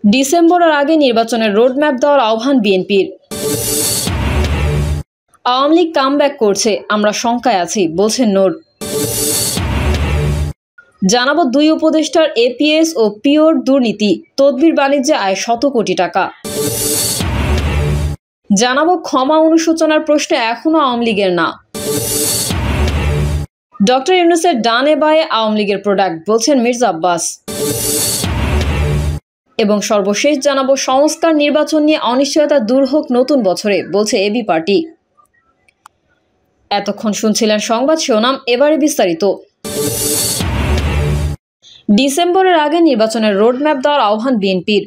ডিসেম্বরের আগে নির্বাচনের রোডম্যাপ দেওয়ার আহ্বান বিএনপির। আওয়ামী লীগ কামব্যাক করছে, আমরা শঙ্কায় আছি, বলছেন নূর। জানাবো দুই উপদেষ্টার এপিএস ও পিওর দুর্নীতি, তদবির বাণিজ্যে আয় শত কোটি টাকা। জানাবো ক্ষমা অনুশোচনার প্রশ্নে এখনো আওয়ামী লীগের না। ডক্টর ইউনূসের ডানে বায়ে আওয়ামী লীগের প্রোডাক্ট, বলছেন মির্জা আব্বাস। এবং সর্বশেষ জানাবো সংস্কার নির্বাচন নিয়ে অনিশ্চয়তা দূর হোক নতুন বছরে, বলছে এবি পার্টি। এতক্ষণ শুনছিলেন সংবাদ শিরোনাম, এবারে বিস্তারিত। ডিসেম্বরের আগে নির্বাচনের রোডম্যাপ দেওয়ার আহ্বান বিএনপির।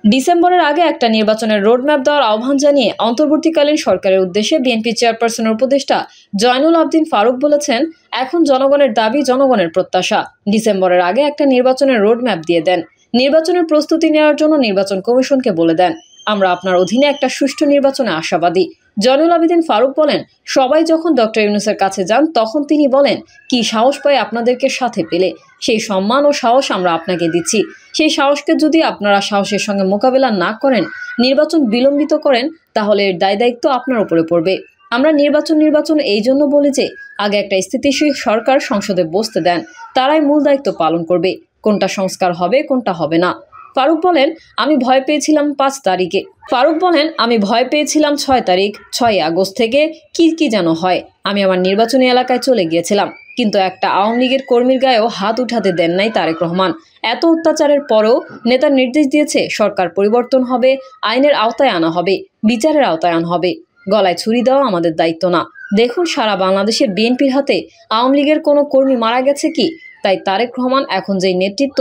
ডিসেম্বরের আগে একটা নির্বাচনের রোডম্যাপ দেওয়ার আহ্বান জানিয়ে অন্তর্বর্তীকালীন সরকারের উদ্দেশ্যে বিএনপি চেয়ারপারসনের উপদেষ্টা জয়নুল আবদিন ফারুক বলেছেন, এখন জনগণের দাবি, জনগণের প্রত্যাশা ডিসেম্বরের আগে একটা নির্বাচনের রোডম্যাপ দিয়ে দেন। নির্বাচনের প্রস্তুতি নেওয়ার জন্য নির্বাচন কমিশনকে বলে দেন, আমরা আপনার অধীনে একটা সুষ্ঠু নির্বাচনে আশাবাদী। জয়নুল আবেদিন ফারুক বলেন, সবাই যখন ডক্টর ইউনূসের কাছে যান তখন তিনি বলেন, কি সাহস পাই আপনাদেরকে সাথে পেলে, সেই সম্মান ও সাহস আমরা আপনাকে দিচ্ছি। সেই সাহসকে যদি আপনারা সাহসের সঙ্গে মোকাবেলা না করেন, নির্বাচন বিলম্বিত করেন, তাহলে এর দায় দায়িত্ব আপনার উপরে পড়বে। আমরা নির্বাচন এই জন্য বলি যে আগে একটা স্থিতিশীল সরকার সংসদে বসতে দেন, তারাই মূল দায়িত্ব পালন করবে, কোনটা সংস্কার হবে কোনটা হবে না। ফারুক বলেন, আমি ভয় পেয়েছিলাম 5 তারিখে। ফারুক বলেন, আমি ভয় পেয়েছিলাম 6 তারিখ, 6 আগস্ট থেকে কি যেন হয়। আমি আমার নির্বাচনী এলাকায় চলে গিয়েছিলাম, কিন্তু একটা আওয়ামী লীগের কর্মীর গায়েও হাত উঠাতে দেন নাই তারেক রহমান। এত অত্যাচারের পরেও নেতা নির্দেশ দিয়েছে সরকার পরিবর্তন হবে, আইনের আওতায় আনা হবে, বিচারের আওতায় আনা হবে। গলায় ছুরি দেওয়া আমাদের দায়িত্ব না। দেখুন সারা বাংলাদেশে বিএনপির হাতে আওয়ামী লীগের কোনো কর্মী মারা গেছে কি? তাই তারেক রহমান এখন যেই নেতৃত্ব,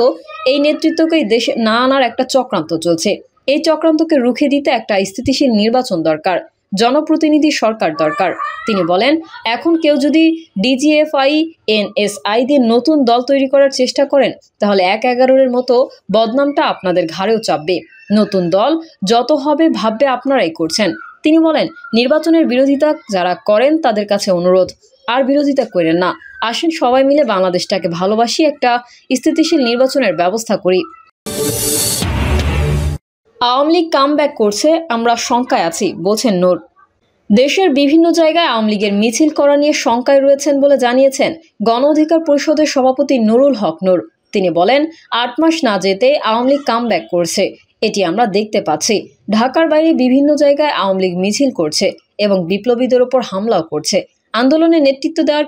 এই নেতৃত্বকেই দেশে না আনার একটা চক্রান্ত চলছে। এই চক্রান্তকে রুখে দিতে একটা স্থিতিশীল নির্বাচন দরকার, জনপ্রতিনিধি সরকার দরকার। তিনি বলেন, এখন কেউ যদি ডিজিএফআই এনএসআই দিয়ে নতুন দল তৈরি করার চেষ্টা করেন, তাহলে 1-11-এর মতো বদনামটা আপনাদের ঘাড়েও চাপবে। নতুন দল যত হবে ভাববে আপনারাই করছেন। তিনি বলেন, নির্বাচনের বিরোধিতা যারা করেন তাদের কাছে অনুরোধ, আর বিরোধিতা করেন না, আসেন সবাই মিলে বাংলাদেশটাকে ভালোবাসি, একটা স্থিতিশীল নির্বাচনের ব্যবস্থা করি। আওয়ামী লীগ কামব্যাক করছে, আমরা শঙ্কায় আছি, বলছেন নূর। দেশের বিভিন্ন জায়গায় আওয়ামী লীগের মিছিল করা নিয়ে শঙ্কায় রয়েছেন বলে জানিয়েছেন গণ অধিকার পরিষদের সভাপতি নুরুল হক নূর। তিনি বলেন, 8 মাস না যেতে আওয়ামী লীগ কামব্যাক করছে, এটি আমরা দেখতে পাচ্ছি। ঢাকার বাইরে বিভিন্ন জায়গায় আওয়ামী লীগ মিছিল করছে এবং বিপ্লবীদের ওপর হামলাও করছে। আন্দোলনের নেতৃত্ব দেওয়ার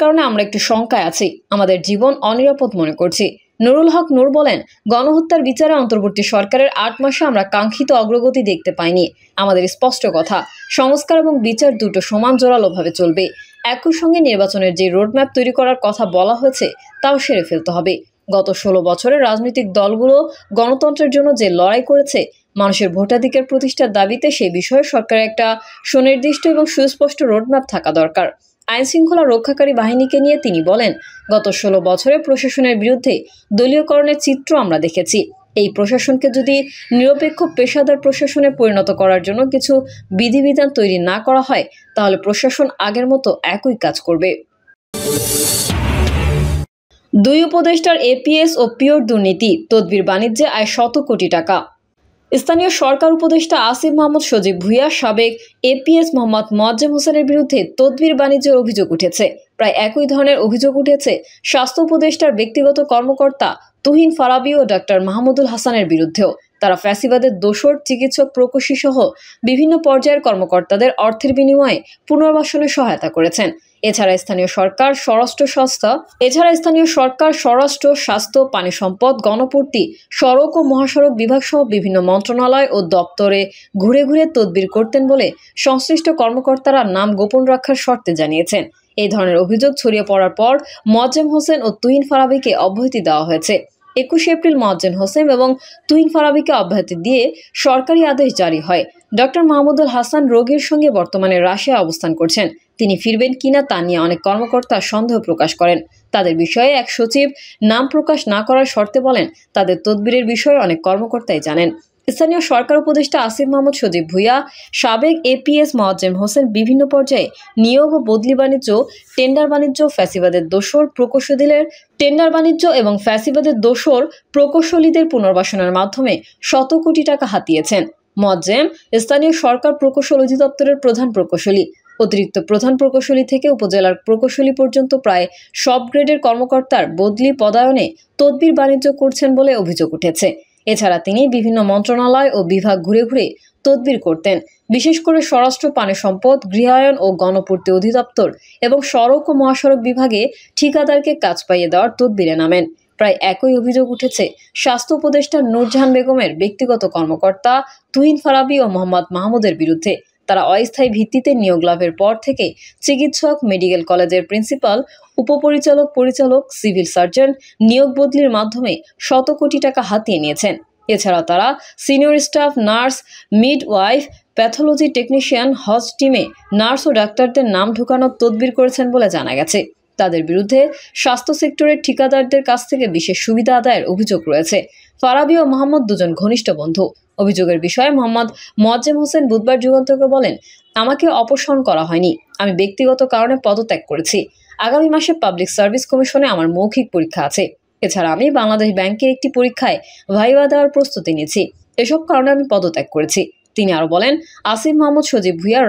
কারণে আমরা একটু শঙ্কায় আছি, আমাদের জীবন অনিরাপদ মনে করছি। নুরুল হক নূর বলেন, গণহত্যার বিচারে অন্তর্বর্তী সরকারের 8 মাসে আমরা কাঙ্ক্ষিত অগ্রগতি দেখতে পাইনি। আমাদের স্পষ্ট কথা, সংস্কার এবং বিচার দুটো সমান জোরালোভাবে চলবে। একই সঙ্গে নির্বাচনের যে রোডম্যাপ তৈরি করার কথা বলা হয়েছে তাও সেরে ফেলতে হবে। গত 16 বছরে রাজনৈতিক দলগুলো গণতন্ত্রের জন্য যে লড়াই করেছে, মানুষের ভোটাধিকার প্রতিষ্ঠার দাবিতে সেই বিষয়ে সরকারের একটা সুনির্দিষ্ট এবং সুস্পষ্ট রোডম্যাপ থাকা দরকার। আইন শৃঙ্খলা রক্ষাকারী বাহিনীকে নিয়ে তিনি বলেন, গত 16 বছরে প্রশাসনের বিরুদ্ধে দলীয়করণের চিত্র আমরা দেখেছি। এই প্রশাসনকে যদি নিরপেক্ষ পেশাদার প্রশাসনে পরিণত করার জন্য কিছু বিধিবিধান তৈরি না করা হয়, তাহলে প্রশাসন আগের মতো একই কাজ করবে। দুই উপদেষ্টার এপিএস ও পিওর দুর্নীতি, তদবির বাণিজ্যে আয় শত কোটি টাকা। স্থানীয় সরকার উপদেষ্টা আসিফ মাহমুদ সজীব ভুঁইয়া, সাবেক এপিএস মোহাম্মদ মোয়াজ্জেম হোসেনের বিরুদ্ধে তদবির বাণিজ্যের অভিযোগ উঠেছে। প্রায় একই ধরনের অভিযোগ উঠেছে স্বাস্থ্য উপদেষ্টার ব্যক্তিগত কর্মকর্তা তুহিন ফারাবী ও ডাক্তার মাহমুদুল হাসানের বিরুদ্ধেও। তারা ফ্যাসিবাদের দোসর, চিকিৎসক, প্রকৌশলী সহ বিভিন্ন পর্যায়ের কর্মকর্তাদের অর্থের বিনিময়ে পুনর্বাসনে সহায়তা করেছেন। এছাড়া স্থানীয় সরকার, স্বরাষ্ট্র, স্বাস্থ্য, পানি সম্পদ, গণপূর্তি, সড়ক ও মহাসড়ক বিভাগ সহ বিভিন্ন মন্ত্রণালয় ও দপ্তরে ঘুরে ঘুরে তদবির করতেন বলে সংশ্লিষ্ট কর্মকর্তারা নাম গোপন রাখার শর্তে জানিয়েছেন। এই ধরনের অভিযোগ ছড়িয়ে পড়ার পর মোয়াজ্জেম হোসেন ও তুহিন ফারাবীকে অব্যাহতি দেওয়া হয়েছে। 21 এপ্রিল মোয়াজ্জেম হোসেন এবং তুহিন ফারাবীকে অব্যাহতি দিয়ে সরকারি আদেশ জারি হয়। ডক্টর মাহমুদুল হাসান রোগীর সঙ্গে বর্তমানে রাশিয়া অবস্থান করছেন। তিনি ফিরবেন কিনা তা নিয়ে অনেক কর্মকর্তা সন্দেহ প্রকাশ করেন। তাদের বিষয়ে এক সচিব নাম প্রকাশ না করার শর্তে বলেন, তাদের তদবিরের বিষয়ে অনেক কর্মকর্তাই জানেন। স্থানীয় সরকার উপদেষ্টা আসিফ মাহমুদ সজীব ভুঁইয়া, সাবেক এপিএস মোয়াজ্জেম হোসেন বিভিন্ন পর্যায়ে নিয়োগ ও বদলি বাণিজ্য, টেন্ডার বাণিজ্য, ফ্যাসিবাদের দোসর প্রকৌশলীদের টেন্ডার বাণিজ্য এবং ফ্যাসিবাদের দোসর প্রকৌশলীদের পুনর্বাসনের মাধ্যমে শত কোটি টাকা হাতিয়েছেন। মোয়াজ্জেম স্থানীয় সরকার প্রকৌশল অধিদপ্তরের প্রধান প্রকৌশলী, অতিরিক্ত প্রধান প্রকৌশলী থেকে উপজেলার প্রকৌশলী পর্যন্ত প্রায় সব গ্রেডের কর্মকর্তার বদলি পদায়নে তদবির বাণিজ্য করছেন বলে অভিযোগ উঠেছে। এছাড়া তিনি বিভিন্ন মন্ত্রণালয় ও বিভাগ ঘুরে ঘুরে তদবির করতেন। বিশেষ করে স্বরাষ্ট্র, পানি সম্পদ, গৃহায়ন ও গণপূর্তি অধিদপ্তর এবং সড়ক ও মহাসড়ক বিভাগে ঠিকাদারকে কাজ পাইয়ে দেওয়ার তদবিরে নামেন। প্রায় একই অভিযোগ উঠেছে স্বাস্থ্য উপদেষ্টা নূরজাহান বেগমের ব্যক্তিগত কর্মকর্তা তুহিন ফারাবী ও মোহাম্মদ মাহমুদের বিরুদ্ধে। তারা অস্থায়ী ভিত্তিতে নিয়োগ লাভের পর থেকে চিকিৎসক, মেডিকেল কলেজের প্রিন্সিপাল, উপপরিচালক, পরিচালক, সিভিল সার্জন নিয়োগ বদলির মাধ্যমে শত কোটি টাকা হাতিয়ে নিয়েছেন। এছাড়া তারা senior staff, nurse, midwife, pathology technician, হজ টিমে নার্স ও ডাক্তারদের নাম ঢোকানোর তদবির করেছেন বলে জানা গেছে। তাদের বিরুদ্ধে স্বাস্থ্য সেক্টরের ঠিকাদারদের কাছ থেকে বিশেষ সুবিধা আদায়ের অভিযোগ রয়েছে। ফারাবী ও মোহাম্মদ দুজন ঘনিষ্ঠ বন্ধু। অভিযোগের বিষয়ে মোহাম্মদ মোয়াজ্জেম হোসেন বুধবার যুগান্তরকে বলেন, আমাকে অপসারণ করা হয়নি, আমি ব্যক্তিগত কারণে পদত্যাগ করেছি। আগামী মাসে পাবলিক সার্ভিস কমিশনে আমার মৌখিক পরীক্ষা আছে। এছাড়া আমি বাংলাদেশ ব্যাংকের একটি পরীক্ষায় ভাইভা দেওয়ার প্রস্তুতি নিয়েছি। এসব কারণে আমি পদত্যাগ করেছি। তিনি আরো বলেন, আসিফ মাহমুদ সজীব ভুঁইয়া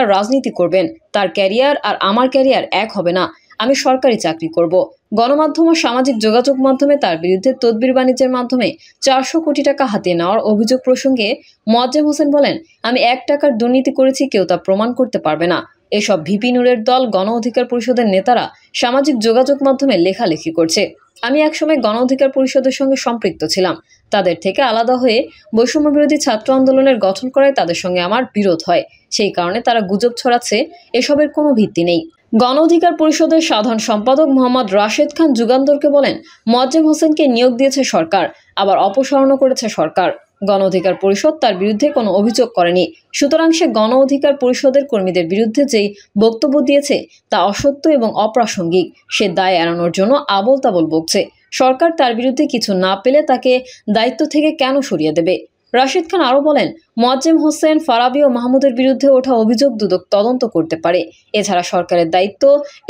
রাজনীতি করবেন। তার ক্যারিয়ার আর আমার ক্যারিয়ার এক হবে না। আমি সরকারি চাকরি করব। গণমাধ্যম ও সামাজিক যোগাযোগ মাধ্যমে তার বিরুদ্ধে তদবির বাণিজ্যের মাধ্যমে 400 কোটি টাকা হাতিয়ে নেওয়ার অভিযোগ প্রসঙ্গে মোয়াজ্জেম হোসেন বলেন, আমি 1 টাকার দুর্নীতি করেছি, কেউ তা প্রমাণ করতে পারবে না। এসব ভিপি নূরের দল, গণ অধিকার পরিষদের নেতারা সামাজিক যোগাযোগ মাধ্যমে লেখালেখি করছে। আমি একসময় গণ অধিকার পরিষদের সঙ্গে সম্পৃক্ত ছিলাম। তাদের থেকে আলাদা হয়ে বৈষম্য বিরোধী ছাত্র আন্দোলনের গঠন করায় তাদের সঙ্গে আমার বিরোধ হয়। সেই কারণে তারা গুজব ছড়াচ্ছে, এসবের কোনো ভিত্তি নেই। গণ অধিকার পরিষদের সাধারণ সম্পাদক মোহাম্মদ রাশেদ খান যুগান্তরকে বলেন, মোয়াজ্জেম হোসেনকে নিয়োগ দিয়েছে সরকার, আবার অপসারণও করেছে সরকার। গণ অধিকার পরিষদ তার বিরুদ্ধে কোনো অভিযোগ করেনি। সুতরাং সে গণ অধিকার পরিষদের কর্মীদের বিরুদ্ধে যেই বক্তব্য দিয়েছে তা অসত্য এবং অপ্রাসঙ্গিক। সে দায় এড়ানোর জন্য আবোল তাবোল বকছে। সরকার তার বিরুদ্ধে কিছু না পেলে তাকে দায়িত্ব থেকে কেন সরিয়ে দেবে? রাশেদ খান আরও বলেন, মোয়াজ্জেম হোসেন, ফারাবী ও মাহমুদের বিরুদ্ধে ওঠা অভিযোগ দুদক তদন্ত করতে পারে। এছাড়া সরকারের দায়িত্ব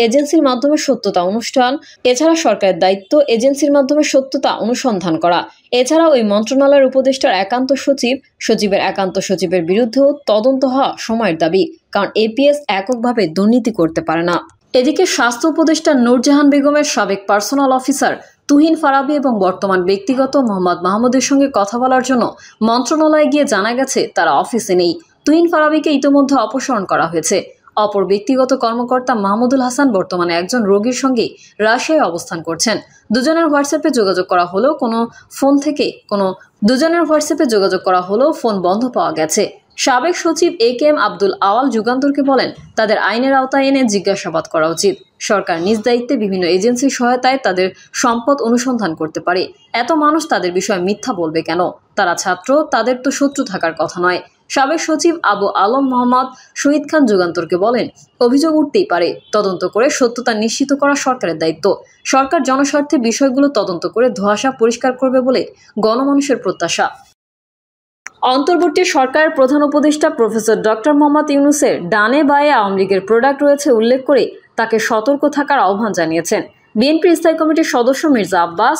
এজেন্সির মাধ্যমে সত্যতা অনুসন্ধান করা। এছাড়া ওই মন্ত্রণালয়ের উপদেষ্টার একান্ত সচিব, সচিবের একান্ত সচিবের বিরুদ্ধেও তদন্ত হওয়া সময়ের দাবি, কারণ এপিএস এককভাবে দুর্নীতি করতে পারে না। এদিকে স্বাস্থ্য উপদেষ্টা নূরজাহান বেগমের সাবেক পার্সোনাল অফিসার তুহিন ফারাবী এবং বর্তমান ব্যক্তিগত মোহাম্মদ মাহমুদের সঙ্গে কথা বলার জন্য মন্ত্রণালয়ে গিয়ে জানা গেছে তারা অফিসে নেই। তুহিন ফারাবীকে ইতোমধ্যে অপসারণ করা হয়েছে। অপর ব্যক্তিগত কর্মকর্তা মাহমুদুল হাসান বর্তমানে একজন রোগীর সঙ্গে রাজশাহী অবস্থান করছেন। দুজনের হোয়াটসঅ্যাপে যোগাযোগ করা হলেও ফোন বন্ধ পাওয়া গেছে। সাবেক সচিব একেএম আব্দুল আওয়াল যুগান্তরকে বলেন, তাদের আইনের আওতায় এনে জিজ্ঞাসাবাদ করা উচিত। সরকার নিজ দায়িত্বে বিভিন্ন এজেন্সির সহায়তায় তাদের সম্পদ অনুসন্ধান করতে পারে। এত মানুষ তাদের বিষয়ে মিথ্যা বলবে কেন? তারা ছাত্র, তাদের তো শত্রু থাকার কথা নয়। সাবেক সচিব আবু আলম মোহাম্মদ শহীদ খান যুগান্তরকে বলেন, অভিযোগ উঠতেই পারে, তদন্ত করে সত্যতা নিশ্চিত করা সরকারের দায়িত্ব। সরকার জনস্বার্থে বিষয়গুলো তদন্ত করে ধোঁয়াশা পরিষ্কার করবে বলে গণমানুষের প্রত্যাশা। অন্তর্বর্তী সরকারের প্রধান উপদেষ্টা প্রফেসর ডক্টর মোহাম্মদ ইউনূসের ডানে বায়ে আওয়ামী লীগের প্রোডাক্ট রয়েছে উল্লেখ করে তাকে সতর্ক থাকার আহ্বান জানিয়েছেন বিএনপির স্থায়ী কমিটির সদস্য মির্জা আব্বাস।